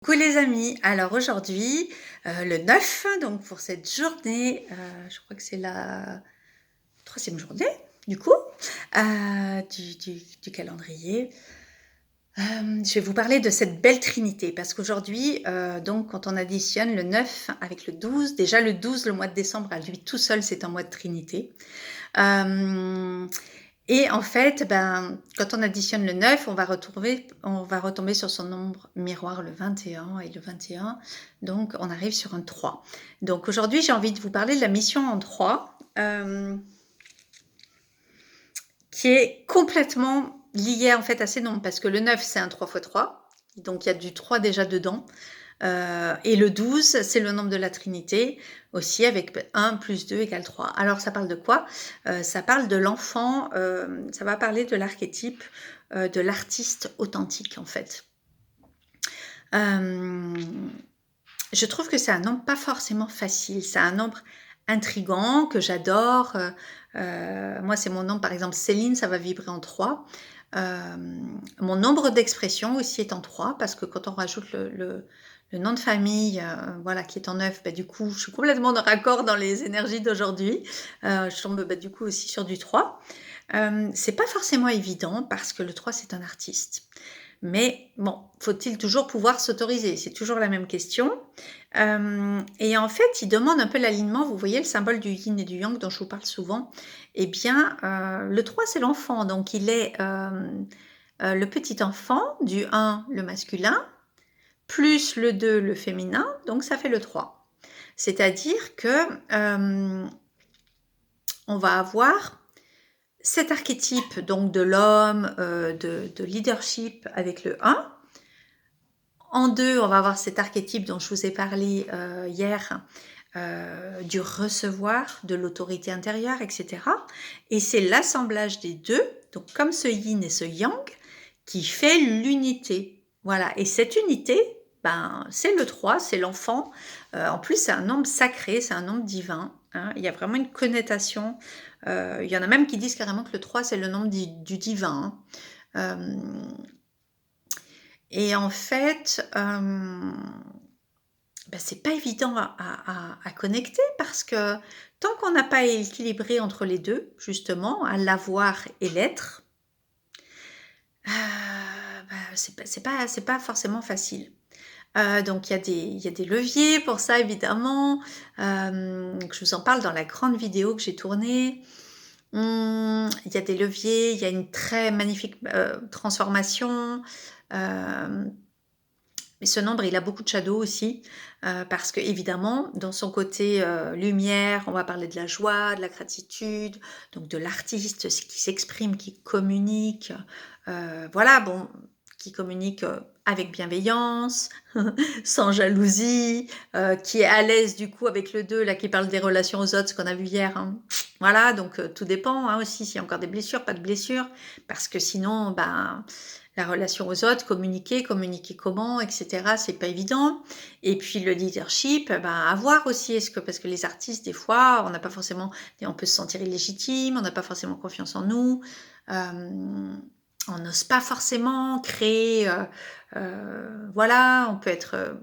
Coucou les amis, alors aujourd'hui, le 9, donc pour cette journée, je crois que c'est la troisième journée du coup, du calendrier. Je vais vous parler de cette belle trinité parce qu'aujourd'hui, donc quand on additionne le 9 avec le 12, déjà le 12, le mois de décembre à lui tout seul, c'est un mois de trinité. Et en fait, quand on additionne le 9, on va retomber sur son nombre miroir le 21 et le 21, donc on arrive sur un 3. Donc aujourd'hui, j'ai envie de vous parler de la mission en 3, qui est complètement liée en fait à ces nombres, parce que le 9, c'est un 3 x 3, donc il y a du 3 déjà dedans. Et le 12, c'est le nombre de la Trinité, aussi avec 1 plus 2 égale 3. Alors ça parle de quoi? Ça parle de l'enfant, ça va parler de l'archétype de l'artiste authentique en fait. Je trouve que c'est un nombre pas forcément facile, c'est un nombre intrigant que j'adore. Moi c'est mon nombre, par exemple Céline, ça va vibrer en 3. Mon nombre d'expressions aussi est en 3, parce que quand on rajoute le nom de famille, voilà, qui est en 9, du coup, je suis complètement en raccord dans les énergies d'aujourd'hui. Je tombe du coup aussi sur du 3. C'est pas forcément évident parce que le 3, c'est un artiste. Mais bon, faut-il toujours pouvoir s'autoriser? C'est toujours la même question. Et en fait, il demande un peu l'alignement. Vous voyez le symbole du yin et du yang dont je vous parle souvent. Eh bien, le 3, c'est l'enfant. Donc, il est le petit enfant, du 1, le masculin, plus le 2, le féminin. Donc, ça fait le 3. C'est-à-dire que on va avoir cet archétype donc de l'homme, de leadership avec le 1. En 2, on va avoir cet archétype dont je vous ai parlé hier, du recevoir, de l'autorité intérieure, etc. Et c'est l'assemblage des deux, donc comme ce yin et ce yang, qui fait l'unité. Voilà, et cette unité, c'est le 3, c'est l'enfant. En plus, c'est un nombre sacré, c'est un nombre divin. Hein. Il y a vraiment une connotation. Il y en a même qui disent carrément que le 3, c'est le nombre du divin. Hein. Et en fait, c'est pas évident à connecter, parce que tant qu'on n'a pas équilibré entre les deux, justement, à l'avoir et l'être, c'est pas forcément facile. Donc il y a des leviers pour ça, évidemment, que je vous en parle dans la grande vidéo que j'ai tournée. Il y a des leviers, il y a une très magnifique transformation. Mais ce nombre, il a beaucoup de shadow aussi, parce que évidemment, dans son côté lumière, on va parler de la joie, de la gratitude, donc de l'artiste qui s'exprime, qui communique, voilà, bon, qui communique avec bienveillance, sans jalousie, qui est à l'aise du coup avec le 2, là, qui parle des relations aux autres, ce qu'on a vu hier. Hein. Voilà, donc tout dépend hein, aussi s'il y a encore des blessures, pas de blessures, parce que sinon, la relation aux autres, communiquer comment, etc. C'est pas évident. Et puis le leadership, à voir aussi, parce que les artistes, des fois, on n'a pas forcément, on peut se sentir illégitime, on n'a pas forcément confiance en nous, on n'ose pas forcément créer, voilà, on peut être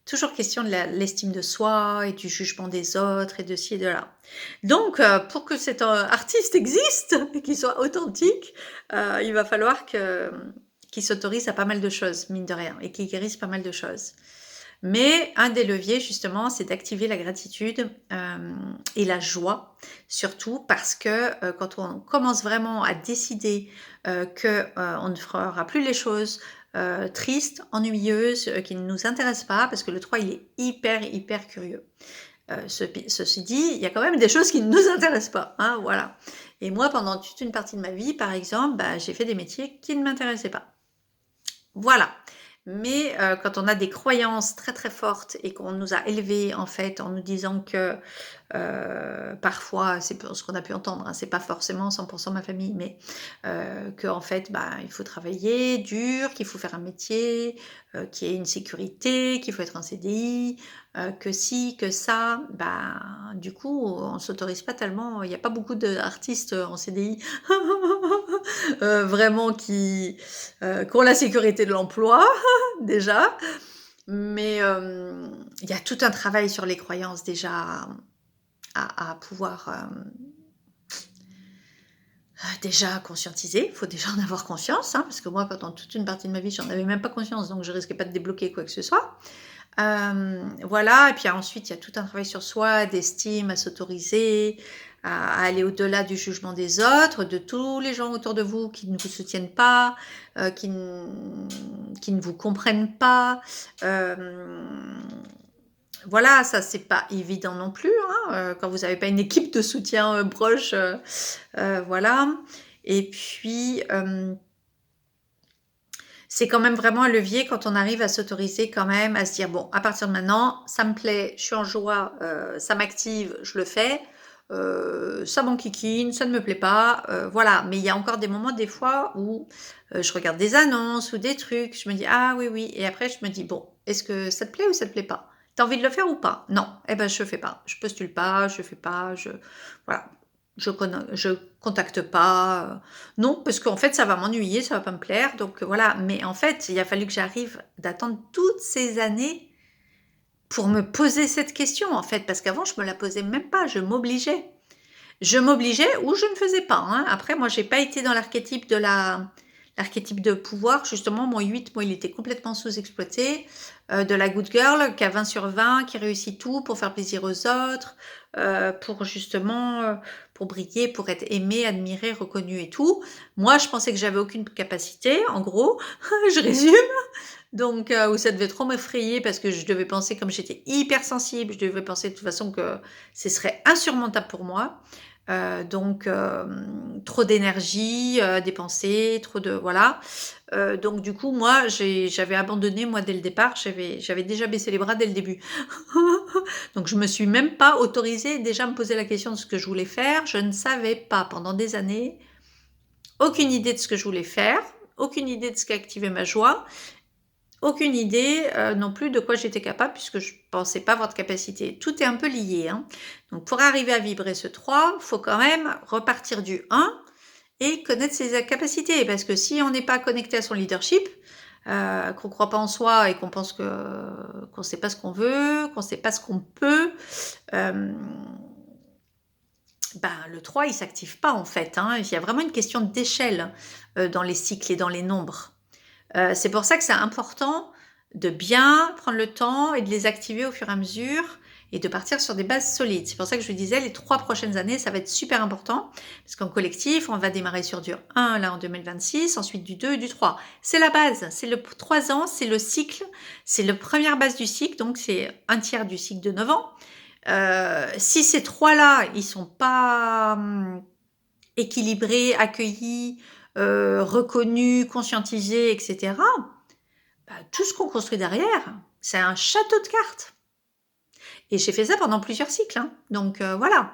toujours question de l'estime de soi et du jugement des autres et de ci et de là. Donc, pour que cet artiste existe et qu'il soit authentique, il va falloir qu'il s'autorise à pas mal de choses, mine de rien, et qu'il guérisse pas mal de choses. Mais un des leviers, justement, c'est d'activer la gratitude et la joie, surtout parce que quand on commence vraiment à décider qu'on ne fera plus les choses tristes, ennuyeuses, qui ne nous intéressent pas, parce que le 3, il est hyper curieux. Ceci dit, il y a quand même des choses qui ne nous intéressent pas, hein, voilà. Et moi, pendant toute une partie de ma vie, par exemple, j'ai fait des métiers qui ne m'intéressaient pas. Voilà. Mais quand on a des croyances très fortes et qu'on nous a élevés en fait en nous disant que Parfois, c'est ce qu'on a pu entendre, hein, c'est pas forcément 100 ma famille, mais qu'en fait, il faut travailler dur, qu'il faut faire un métier, qu'il y ait une sécurité, qu'il faut être en CDI, que si, que ça. Du coup, on s'autorise pas tellement. Il y a pas beaucoup d'artistes en CDI vraiment qui ont la sécurité de l'emploi déjà. Mais il y a tout un travail sur les croyances déjà à pouvoir déjà conscientiser. Il faut déjà en avoir conscience, hein, parce que moi, pendant toute une partie de ma vie, j'en avais même pas conscience, donc je risquais pas de débloquer quoi que ce soit. Voilà, et puis ensuite, il y a tout un travail sur soi, d'estime, à s'autoriser, à aller au-delà du jugement des autres, de tous les gens autour de vous qui ne vous soutiennent pas, qui ne vous comprennent pas. Voilà, ça c'est pas évident non plus, hein, quand vous n'avez pas une équipe de soutien proche, voilà. Et puis, c'est quand même vraiment un levier quand on arrive à s'autoriser quand même, à se dire bon, à partir de maintenant, ça me plaît, je suis en joie, ça m'active, je le fais. Ça m'enquiquine, ça ne me plaît pas, voilà. Mais il y a encore des moments, des fois, où je regarde des annonces ou des trucs, je me dis ah oui, oui, et après je me dis bon, est-ce que ça te plaît ou ça te plaît pas? T'as envie de le faire ou pas? Non, eh ben je fais pas, je postule pas, je fais pas, voilà, je contacte pas. Non, parce qu'en fait, ça va m'ennuyer, ça va pas me plaire. Donc voilà. Mais en fait, il a fallu que j'arrive d'attendre toutes ces années pour me poser cette question, en fait, parce qu'avant, je me la posais même pas, je m'obligeais. Je m'obligeais ou je ne faisais pas, hein. Après, moi, j'ai pas été dans l'archétype l'archétype de pouvoir. Justement, mon 8, moi, il était complètement sous-exploité. De la good girl qui a 20 sur 20, qui réussit tout pour faire plaisir aux autres, pour justement, pour briller, pour être aimée, admirée, reconnue et tout. Moi, je pensais que j'avais aucune capacité, en gros, je résume. Donc, où ça devait trop m'effrayer parce que je devais penser, comme j'étais hypersensible, je devais penser de toute façon que ce serait insurmontable pour moi. Donc, trop d'énergie dépensée, trop de voilà. Donc du coup, moi, j'avais abandonné, moi, dès le départ. J'avais déjà baissé les bras dès le début. Donc je me suis même pas autorisée déjà à me poser la question de ce que je voulais faire. Je ne savais pas pendant des années, aucune idée de ce que je voulais faire, aucune idée de ce qui activait ma joie. Aucune idée non plus de quoi j'étais capable puisque je pensais pas avoir de capacité. Tout est un peu lié, hein. Donc pour arriver à vibrer ce 3, il faut quand même repartir du 1 et connaître ses capacités. Parce que si on n'est pas connecté à son leadership, qu'on ne croit pas en soi et qu'on pense qu'on ne sait pas ce qu'on veut, qu'on ne sait pas ce qu'on peut, le 3 il s'active pas en fait, hein. Il y a vraiment une question d'échelle dans les cycles et dans les nombres. C'est pour ça que c'est important de bien prendre le temps et de les activer au fur et à mesure et de partir sur des bases solides. C'est pour ça que je disais, les 3 prochaines années, ça va être super important parce qu'en collectif, on va démarrer sur du 1 là en 2026, ensuite du 2 et du 3. C'est la base, c'est le 3 ans, c'est le cycle, c'est la première base du cycle, donc c'est un tiers du cycle de 9 ans. Si ces 3-là, ils sont pas équilibrés, accueillis, reconnus, conscientisés, etc., tout ce qu'on construit derrière, c'est un château de cartes. Et j'ai fait ça pendant plusieurs cycles, hein. Donc voilà.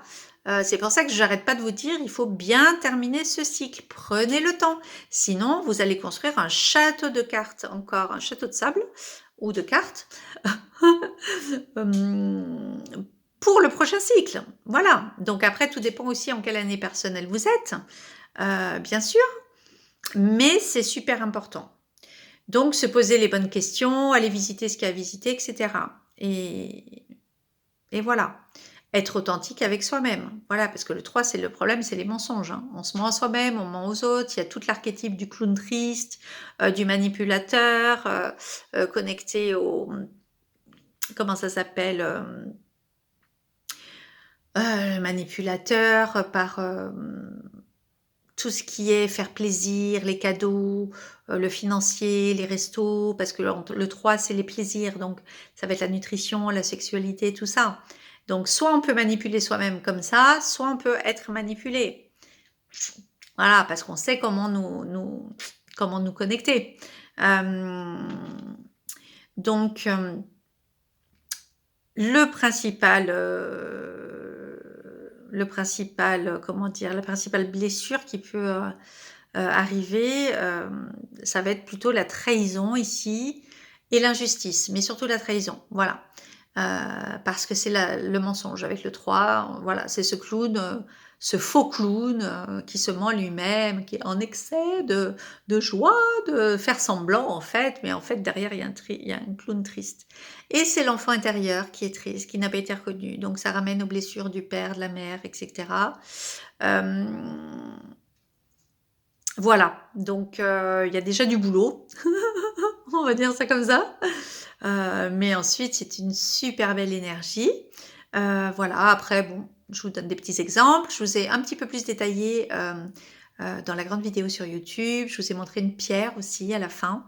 C'est pour ça que j'arrête pas de vous dire, il faut bien terminer ce cycle. Prenez le temps. Sinon, vous allez construire un château de cartes, encore un château de sable ou de cartes pour le prochain cycle. Voilà. Donc après, tout dépend aussi en quelle année personnelle vous êtes, bien sûr. Mais c'est super important. Donc, se poser les bonnes questions, aller visiter ce qu'il y a à visiter, etc. Et voilà. Être authentique avec soi-même. Voilà, parce que le 3, c'est le problème, c'est les mensonges, hein. On se ment à soi-même, on ment aux autres. Il y a tout l'archétype du clown triste, du manipulateur, connecté au... Comment ça s'appelle le manipulateur par tout ce qui est faire plaisir, les cadeaux, le financier, les restos, parce que le 3, c'est les plaisirs, donc ça va être la nutrition, la sexualité, tout ça. Donc soit on peut manipuler soi-même comme ça, soit on peut être manipulé. Voilà, parce qu'on sait comment comment nous connecter. Donc, le principal le principal, comment dire? La principale blessure qui peut, arriver, ça va être plutôt la trahison ici et l'injustice, mais surtout la trahison, voilà. Parce que c'est le mensonge avec le 3, voilà, c'est ce clown, ce faux clown qui se ment lui-même, qui est en excès de joie, de faire semblant en fait, mais en fait derrière il y a un clown triste. Et c'est l'enfant intérieur qui est triste, qui n'a pas été reconnu, donc ça ramène aux blessures du père, de la mère, etc. Euh, voilà, donc il y a déjà du boulot, on va dire ça comme ça. Mais ensuite, c'est une super belle énergie. Voilà, après, bon, je vous donne des petits exemples. Je vous ai un petit peu plus détaillé dans la grande vidéo sur YouTube. Je vous ai montré une pierre aussi à la fin,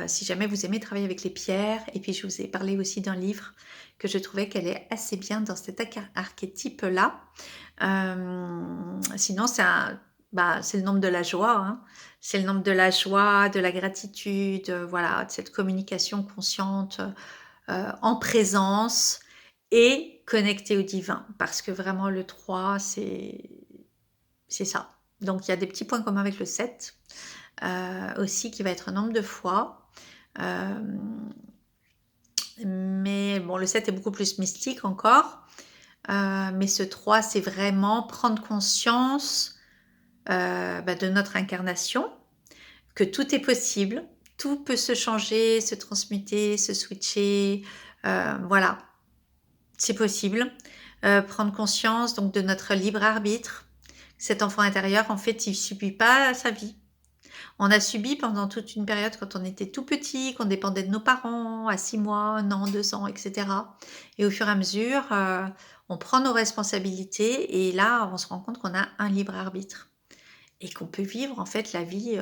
si jamais vous aimez travailler avec les pierres. Et puis, je vous ai parlé aussi d'un livre que je trouvais qu'elle est assez bien dans cet archétype-là. Sinon, c'est le nombre de la joie, hein. C'est le nombre de la joie, de la gratitude, voilà, de cette communication consciente, en présence et connectée au divin. Parce que vraiment, le 3, c'est ça. Donc, il y a des petits points communs avec le 7, aussi, qui va être un nombre de fois. Mais bon, le 7 est beaucoup plus mystique encore. Mais ce 3, c'est vraiment prendre conscience de notre incarnation, que tout est possible, tout peut se changer, se transmuter, se switcher, voilà, c'est possible. Prendre conscience donc de notre libre arbitre. Cet enfant intérieur, en fait, il subit pas sa vie. On a subi pendant toute une période quand on était tout petit, qu'on dépendait de nos parents à 6 mois, 1 an, 2 ans, etc. Et au fur et à mesure, on prend nos responsabilités et là, on se rend compte qu'on a un libre arbitre et qu'on peut vivre en fait la vie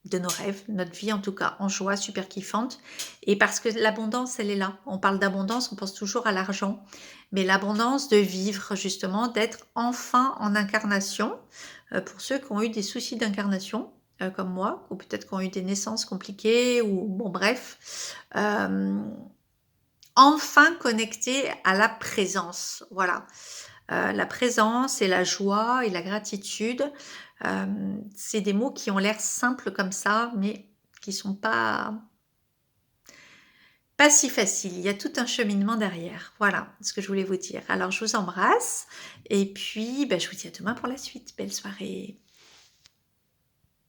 de nos rêves, notre vie en tout cas, en joie, super kiffante. Et parce que l'abondance, elle est là. On parle d'abondance, on pense toujours à l'argent, mais l'abondance de vivre justement, d'être enfin en incarnation, pour ceux qui ont eu des soucis d'incarnation, comme moi, ou peut-être qui ont eu des naissances compliquées, ou bon bref, enfin connectés à la présence, voilà. La présence et la joie et la gratitude, c'est des mots qui ont l'air simples comme ça, mais qui sont pas si faciles. Il y a tout un cheminement derrière. Voilà ce que je voulais vous dire. Alors je vous embrasse et puis je vous dis à demain pour la suite. Belle soirée.